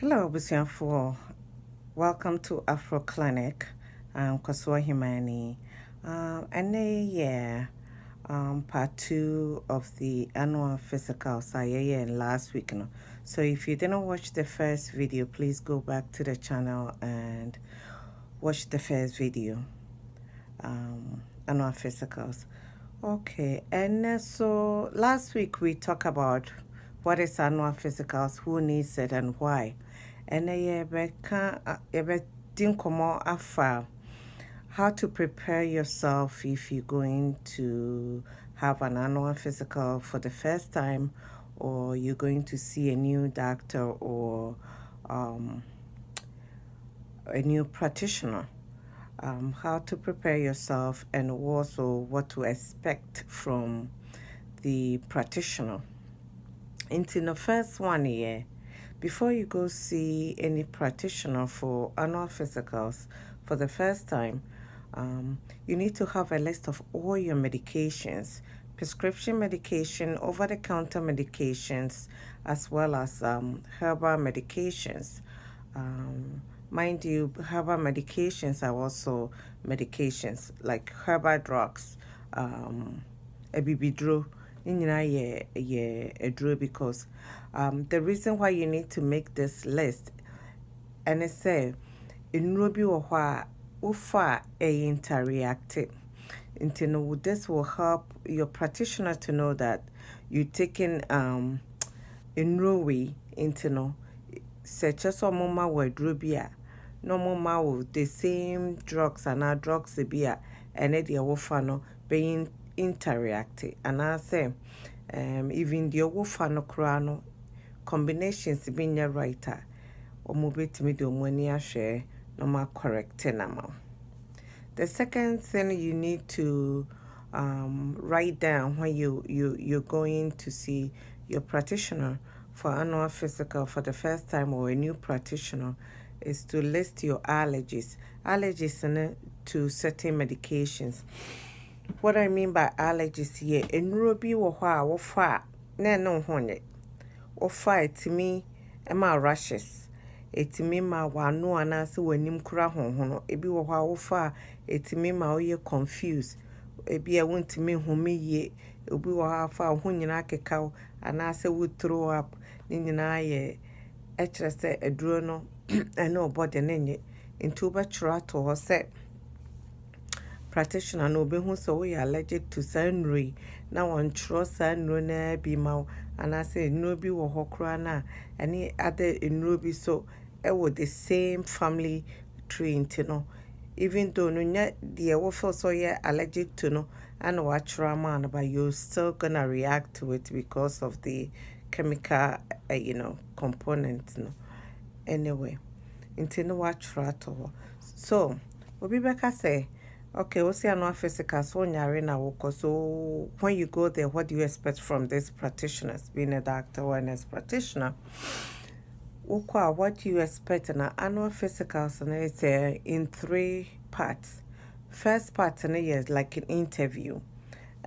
Hello, Busianfo. Welcome to Afro Clinic. I'm Nkosuo Hemaa. Part two of the annual physicals I last week. No? So if you didn't watch the first video, please go back to the channel and watch the first video. Annual physicals. Okay, and so last week we talked about what is annual physicals, who needs it, and why. And afa how to prepare yourself if you're going to have an annual physical for the first time, or you're going to see a new doctor or um, a new practitioner. How to prepare yourself and also what to expect from the practitioner. Into the first one year, before you go see any practitioner for annual physicals for the first time, you need to have a list of all your medications, prescription medication, over-the-counter medications, as well as herbal medications. Mind you, herbal medications are also medications like herbal drugs, ebibidro. Ne nyinaa yɛ aduro because the reason why you need to make this list and say nnuro bi wɔ hɔ a wofa a interact. This will help your practitioner to know that you taking nnuro wei sɛ kyɛ sɛ ɔmoma wɔ aduro bi a na ɔmoma wɔ the same drugs anaa drugs bi a ɛne deɛ wofa no bɛyɛ interact anaasɛ even the wofa no koraa no combinations bi nyɛ right a ɔmo bɛtumi de ɔmo ani ahwɛ na ɔmo correct na. The second thing you need to write down when you're going to see your practitioner for annual physical for the first time, or a new practitioner, is to list your allergies. Allergies to certain medications. What I mean by allergies here, nnuro bi wɔ hɔ a wofa na no ho nyɛ. Wofa etimi ma rashes. Etimi ma wano anaasɛ w'anim kura honhono. Ebi wɔ hɔ a wofa etimi ma woyɛ confused. Ebi a wontimi home yie. Obi wɔ hɔ a fa ho nyinaa kekaw anaasɛ wo throw up. Ne nyinaa yɛ ɛkyerɛ sɛ aduro no ɛne ɔbɔde ne nyɛ. Nti wobɛkyerɛ ato hɔ sɛ practitioner no obehu so we allergic to sanri na one tro sanro na bi ma anase nnuro bi wo hokra na any other nnuro bi so e with the same family tree no even though no nya the wo feel so yeah allergic to no and what man but you still gonna react to it because of the chemical components no anyway into no what to so obi beka say okay, we'll see another physical. So when you go there, what do you expect from this practitioners, being a doctor or a nurse practitioner? What do you expect in an annual physicals? And it's in 3 parts. First part is like an interview.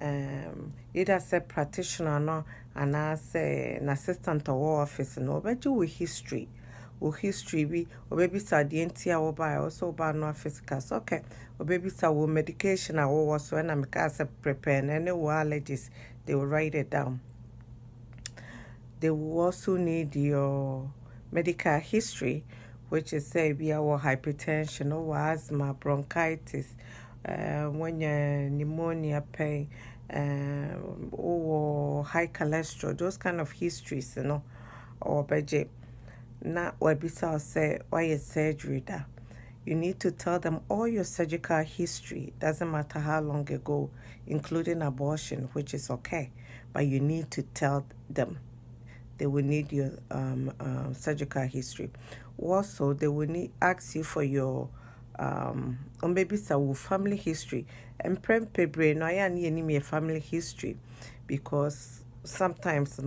Either say practitioner no, and I say an assistant or office no, but you with history. History bi obebi sa de ntia wo ba also ba no physicals okay obebi sa wo medication a wo so na me ka say prepare na any allergies they will write it down. They will also need your medical history, which is say be our hypertension or asthma, bronchitis, when you pneumonia pain, or high cholesterol, those kind of histories, or budget. Na webisa say why is surgery da. You need to tell them all your surgical history. Doesn't matter how long ago, including abortion, which is okay. But you need to tell them. They will need your surgical history. Also, they will ask you for your maybe family history. And brain no I need family history because sometimes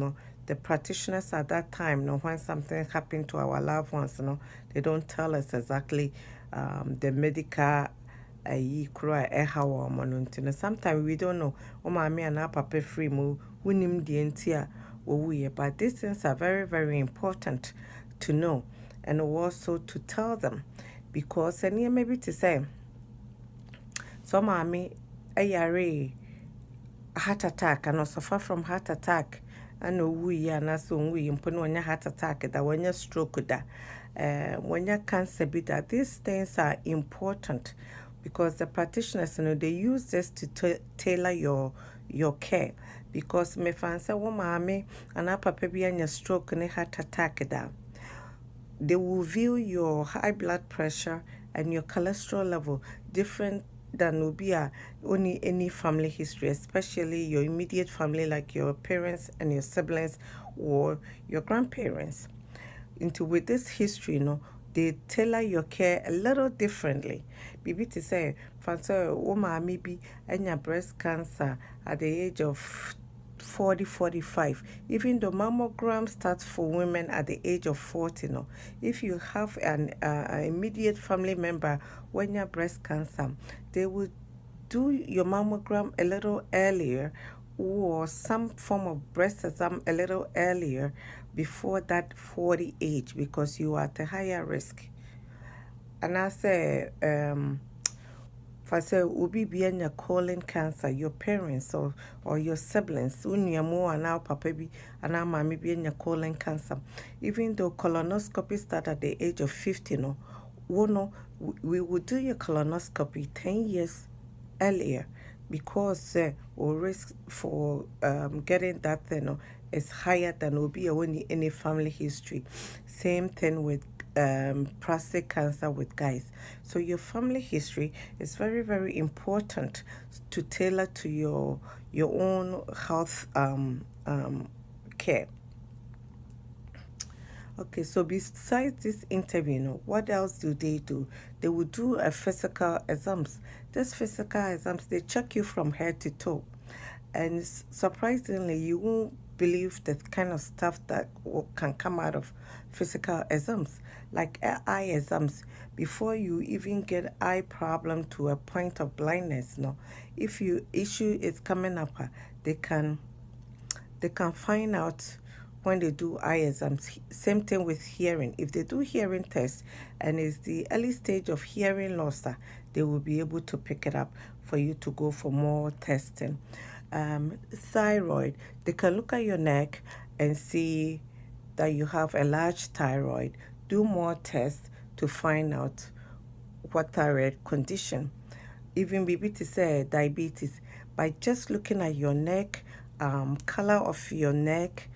the practitioners at that time, when something happened to our loved ones, they don't tell us exactly the medical sometimes we don't know. And papa free mo but these things are very, very important to know. and also to tell them, because any maybe to say so mommy ayare heart attack and suffer from heart attack and we and so we impon when heart attack that when you stroke that when you cancer be that these things are important because the practitioners they use this to tailor your care, because me fancy wo mommy and a papa be and your stroke and heart attack that they will view your high blood pressure and your cholesterol level different than will be only any family history, especially your immediate family like your parents and your siblings or your grandparents. Into with this history, they tailor your care a little differently. Bibi to say, fancy woman maybe and your breast cancer at the age of 40, 45. Even the mammogram starts for women at the age of 40. No, if you have an immediate family member when you have breast cancer, they will do your mammogram a little earlier or some form of breast exam a little earlier before that 40 age, because you are at a higher risk. And I say, for say ubi be your colon cancer, your parents or your siblings, unya mo and now papa be and now mommy be your colon cancer. Even though colonoscopy start at the age of 50, no, we would do your colonoscopy 10 years earlier, because our risk for getting that thing is higher than will be any family history. Same thing with prostate cancer with guys. So your family history is very, very important to tailor to your own health care. Okay, so besides this interview, what else do? They will do a physical exams. This physical exams, they check you from head to toe. And surprisingly, you won't believe the kind of stuff that can come out of physical exams, like eye exams. Before you even get eye problem to a point of blindness, no, if you issue is coming up, they can find out when they do eye exams. Same thing with hearing. If they do hearing tests and it's the early stage of hearing loss, they will be able to pick it up for you to go for more testing. Thyroid, they can look at your neck and see that you have a large thyroid. Do more tests to find out what thyroid condition. Even maybe to say diabetes, by just looking at your neck, color of your neck,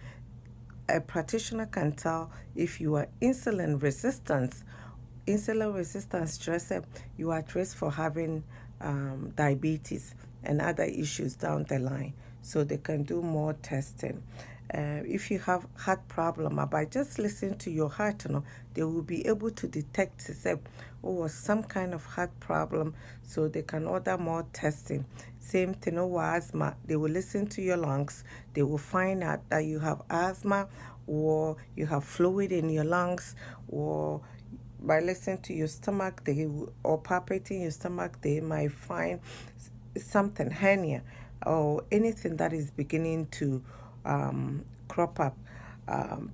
a practitioner can tell if you are insulin resistance stress, you are at risk for having diabetes and other issues down the line. So they can do more testing. If you have heart problem, by just listening to your heart, they will be able to detect some kind of heart problem, so they can order more testing. Same thing with asthma. They will listen to your lungs. They will find out that you have asthma or you have fluid in your lungs, or by listening to your stomach, or palpating your stomach, they might find something hernia or anything that is beginning to crop up.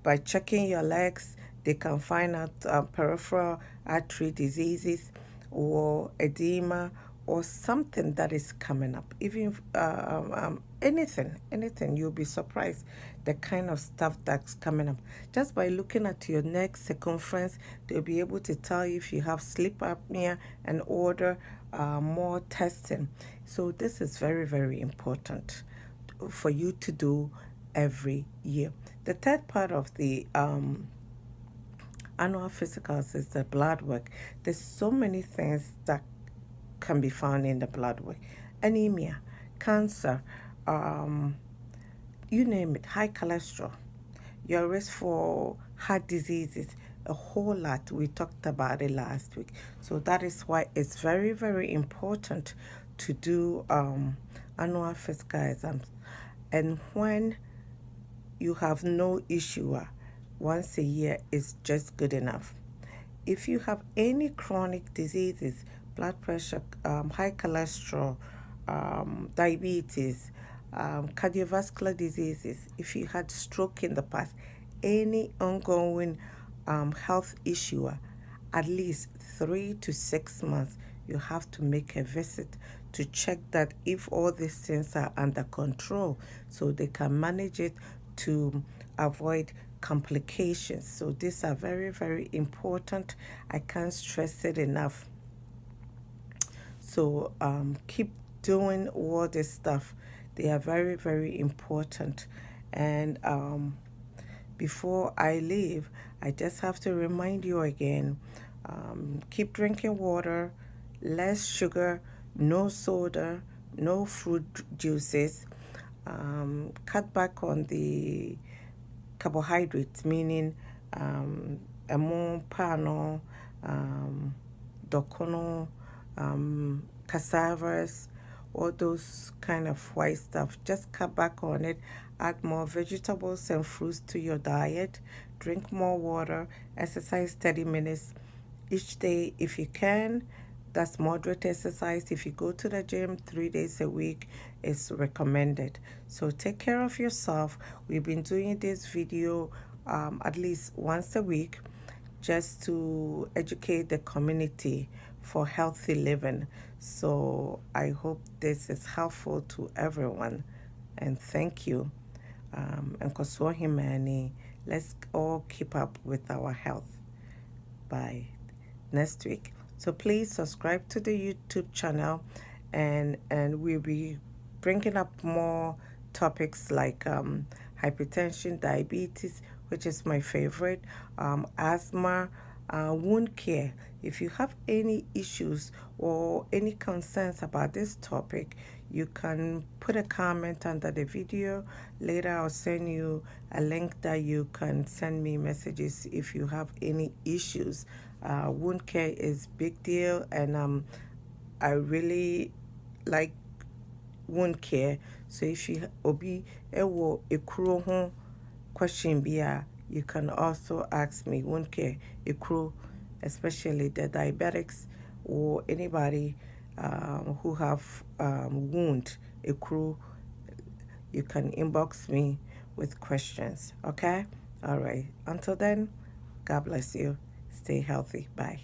By checking your legs, they can find out peripheral artery diseases or edema or something that is coming up. Even anything, you'll be surprised the kind of stuff that's coming up. Just by looking at your neck circumference, they'll be able to tell you if you have sleep apnea and order more testing. So this is very, very important for you to do every year. The third part of the annual physicals is the blood work. There's so many things that can be found in the blood work. Anemia, cancer, you name it, high cholesterol, your risk for heart diseases, a whole lot. We talked about it last week. So that is why it's very, very important to do annual physical exams. And when you have no issue, once a year is just good enough. If you have any chronic diseases, blood pressure, high cholesterol, diabetes, cardiovascular diseases, if you had stroke in the past, any ongoing health issue, at least 3 to 6 months, you have to make a visit to check that if all these things are under control so they can manage it to avoid complications. So these are very, very important. I can't stress it enough. So keep doing all this stuff. They are very, very important. And before I leave, I just have to remind you again, keep drinking water, less sugar, no soda, no fruit juices. Cut back on the carbohydrates, meaning emo, pano, dokono, cassavas, all those kind of white stuff. Just cut back on it. Add more vegetables and fruits to your diet. Drink more water. Exercise 30 minutes each day if you can. That's moderate exercise. If you go to the gym 3 days a week, it's recommended. So take care of yourself. We've been doing this video at least once a week just to educate the community for healthy living. So I hope this is helpful to everyone. And thank you. Nkosuo Hemaa, let's all keep up with our health. Bye. Next week. So please subscribe to the YouTube channel, and we'll be bringing up more topics like hypertension, diabetes, which is my favorite, asthma, wound care. If you have any issues or any concerns about this topic, you can put a comment under the video. Later, I'll send you a link that you can send me messages if you have any issues. Wound care is big deal, and I really like wound care. So if you obi ewo ekuro ho question bia, you can also ask me wound care ekuro, especially the diabetics or anybody who have wound ekuro. You can inbox me with questions. Okay? All right. Until then, God bless you. Stay healthy. Bye.